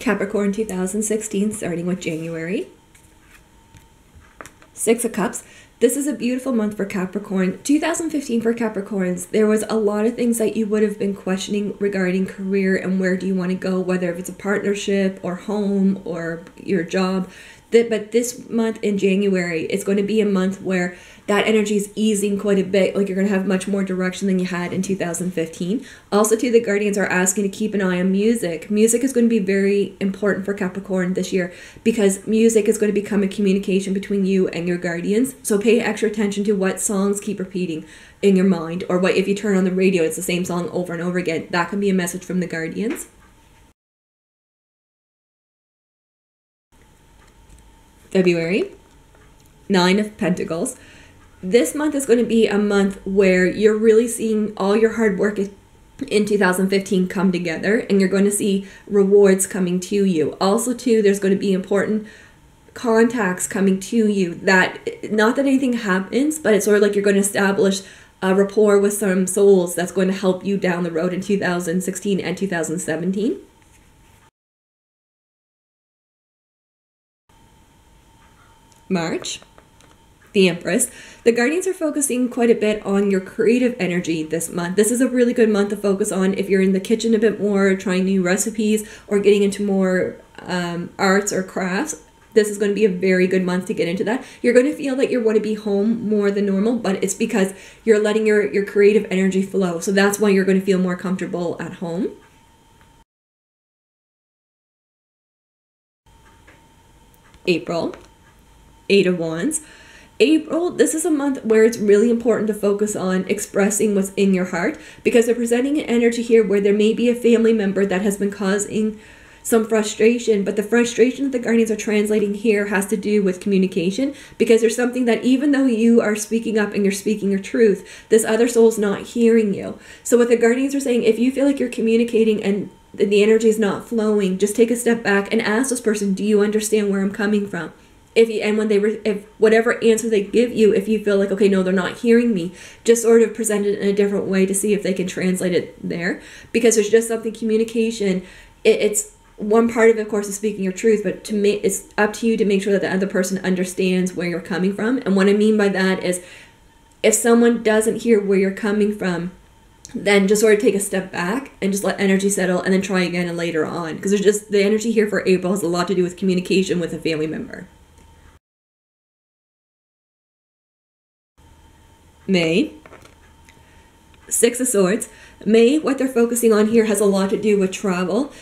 Capricorn 2016, starting with January. Six of Cups. This is a beautiful month for Capricorn. 2015 for Capricorns, there was a lot of things that you would have been questioning regarding career and where do you want to go, whether if it's a partnership or home or your job. But this month in January, it's going to be a month where that energy is easing quite a bit. Like you're going to have much more direction than you had in 2015. Also, too, the Guardians are asking to keep an eye on music. Music is going to be very important for Capricorn this year because music is going to become a communication between you and your Guardians. So pay extra attention to what songs keep repeating in your mind, or what if you turn on the radio, it's the same song over and over again. That can be a message from the Guardians. February, 9 of Pentacles. This month is going to be a month where you're really seeing all your hard work in 2015 come together, and you're going to see rewards coming to you. Also, too, there's going to be important contacts coming to you that, not that anything happens, but it's sort of like you're going to establish a rapport with some souls that's going to help you down the road in 2016 and 2017. March, the Empress. The Guardians are focusing quite a bit on your creative energy this month. This is a really good month to focus on if you're in the kitchen a bit more, trying new recipes, or getting into more arts or crafts. This is going to be a very good month to get into that. You're going to feel that you want to be home more than normal, but it's because you're letting your creative energy flow. So that's why you're going to feel more comfortable at home. April. 8 of Wands. April, this is a month where it's really important to focus on expressing what's in your heart, because they're presenting an energy here where there may be a family member that has been causing some frustration, but the frustration that the Guardians are translating here has to do with communication, because there's something that even though you are speaking up and you're speaking your truth, this other soul's not hearing you. So what the Guardians are saying, if you feel like you're communicating and the energy is not flowing, just take a step back and ask this person, do you understand where I'm coming from? If whatever answer they give you, if you feel like, okay, no, they're not hearing me, just sort of present it in a different way to see if they can translate it there, because there's just something communication. It's one part of it, of course, is speaking your truth, but it's up to you to make sure that the other person understands where you're coming from. And what I mean by that is, if someone doesn't hear where you're coming from, then just sort of take a step back and just let energy settle, and then try again and later on, because there's just the energy here for April has a lot to do with communication with a family member. May, 6 of Swords. May, what they're focusing on here has a lot to do with travel.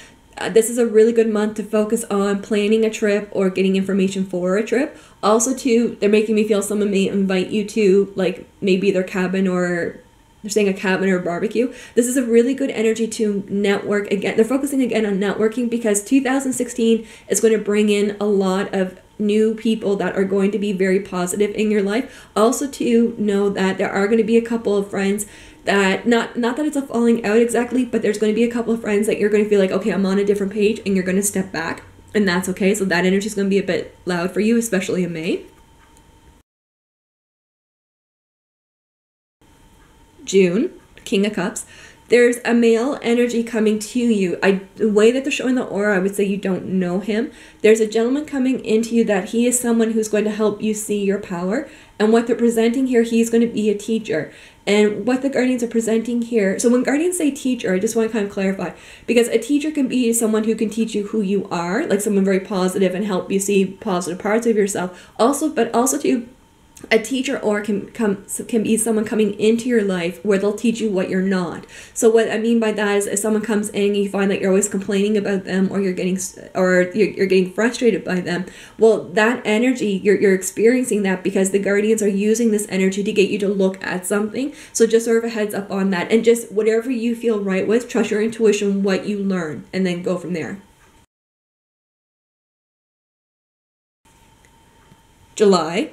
This is a really good month to focus on planning a trip or getting information for a trip. Also, too, they're making me feel someone may invite you to, like, maybe their cabin, or they're saying a cabin or a barbecue. This is a really good energy to network again. They're focusing again on networking, because 2016 is going to bring in a lot of new people that are going to be very positive in your life. Also, to know that there are going to be a couple of friends that, not that it's a falling out exactly, but there's going to be a couple of friends that you're going to feel like, okay, I'm on a different page, and you're going to step back, and that's okay. So that energy is going to be a bit loud for you, especially in May. June, King of Cups. There's a male energy coming to you. The way that they're showing the aura, I would say you don't know him. There's a gentleman coming into you that he is someone who's going to help you see your power. And what they're presenting here, he's going to be a teacher. And what the Guardians are presenting here, so when Guardians say teacher, I just want to kind of clarify, because a teacher can be someone who can teach you who you are, like someone very positive and help you see positive parts of yourself. But also too, a teacher or can be someone coming into your life where they'll teach you what you're not. So what I mean by that is, if someone comes in and you find that you're always complaining about them, or you're getting frustrated by them, well, that energy, you're experiencing that because the Guardians are using this energy to get you to look at something. So just sort of a heads up on that, and just whatever you feel right with, trust your intuition, what you learn, and then go from there. July,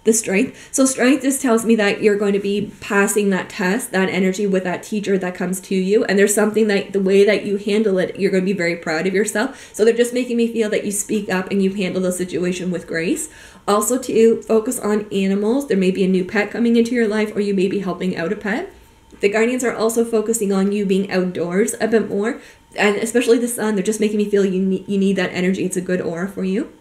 the Strength. So Strength just tells me that you're going to be passing that test, that energy with that teacher that comes to you. And there's something that the way that you handle it, you're going to be very proud of yourself. So they're just making me feel that you speak up and you handle the situation with grace. Also to focus on animals. There may be a new pet coming into your life, or you may be helping out a pet. The Guardians are also focusing on you being outdoors a bit more. And especially the sun, they're just making me feel you need that energy. It's a good aura for you.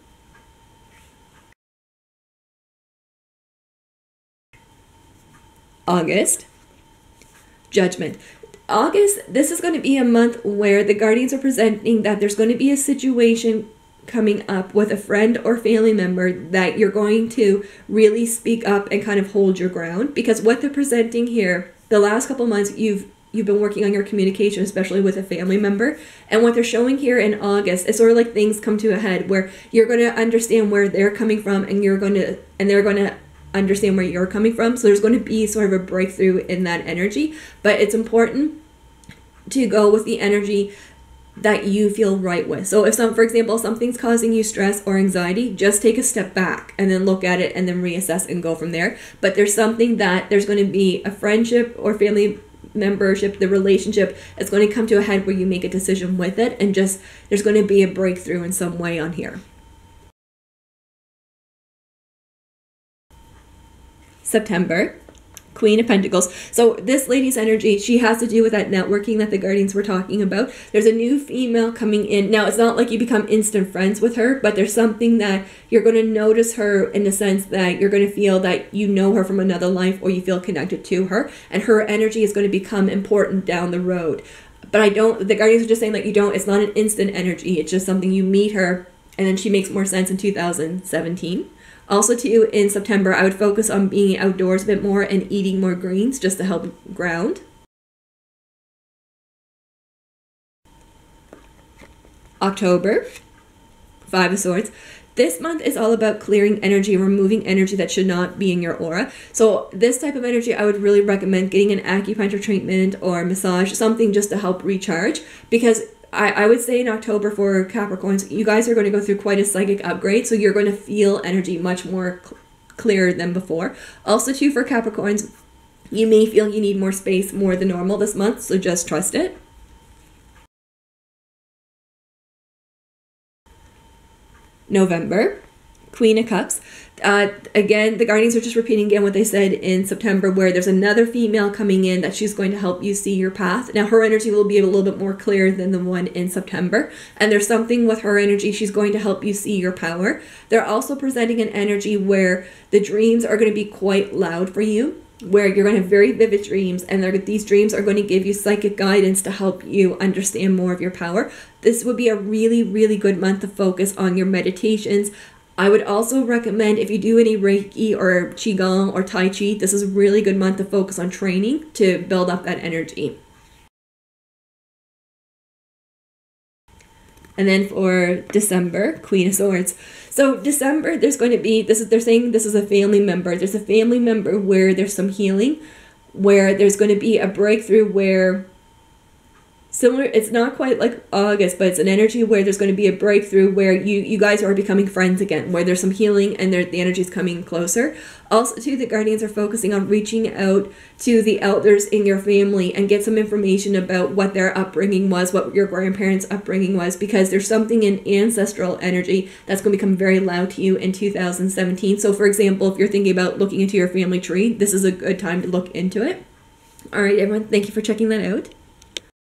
August, Judgment. August, this is going to be a month where the guardians are presenting that there's going to be a situation coming up with a friend or family member that you're going to really speak up and kind of hold your ground, because what they're presenting here, the last couple months you've been working on your communication, especially with a family member, and what they're showing here in August is sort of like things come to a head where you're going to understand where they're coming from, and they're going to understand where you're coming from. So there's going to be sort of a breakthrough in that energy, but it's important to go with the energy that you feel right with. So if for example, something's causing you stress or anxiety, just take a step back and then look at it and then reassess and go from there. But there's something that there's going to be a friendship or family membership, the relationship is going to come to a head where you make a decision with it, and just there's going to be a breakthrough in some way on here. September, Queen of Pentacles. So this lady's energy, she has to do with that networking that the guardians were talking about. There's a new female coming in. Now, it's not like you become instant friends with her, but there's something that you're going to notice her in the sense that you're going to feel that you know her from another life, or you feel connected to her, and her energy is going to become important down the road. But the guardians are just saying that it's not an instant energy. It's just something you meet her, and then she makes more sense in 2017. Also, too, in September, I would focus on being outdoors a bit more and eating more greens just to help ground. October, Five of Swords. This month is all about clearing energy, removing energy that should not be in your aura. So this type of energy, I would really recommend getting an acupuncture treatment or massage, something just to help recharge, because I would say in October for Capricorns, you guys are going to go through quite a psychic upgrade, so you're going to feel energy much more clearer than before. Also, too, for Capricorns, you may feel you need more space more than normal this month, so just trust it. November, Queen of Cups. Again, the guardians are just repeating again what they said in September, where there's another female coming in that she's going to help you see your path. Now, her energy will be a little bit more clear than the one in September, and there's something with her energy. She's going to help you see your power. They're also presenting an energy where the dreams are going to be quite loud for you, where you're going to have very vivid dreams, and these dreams are going to give you psychic guidance to help you understand more of your power. This would be a really, really good month to focus on your meditations. I would also recommend, if you do any Reiki or Qigong or Tai Chi, this is a really good month to focus on training to build up that energy. And then for December, Queen of Swords. So December, there's going to be, they're saying this is a family member. There's a family member where there's some healing, where there's going to be a breakthrough where similar, it's not quite like August, but it's an energy where there's going to be a breakthrough where you guys are becoming friends again, where there's some healing and the energy is coming closer. Also, too, the guardians are focusing on reaching out to the elders in your family and get some information about what their upbringing was, what your grandparents' upbringing was, because there's something in ancestral energy that's going to become very loud to you in 2017. So, for example, if you're thinking about looking into your family tree, this is a good time to look into it. All right, everyone, thank you for checking that out.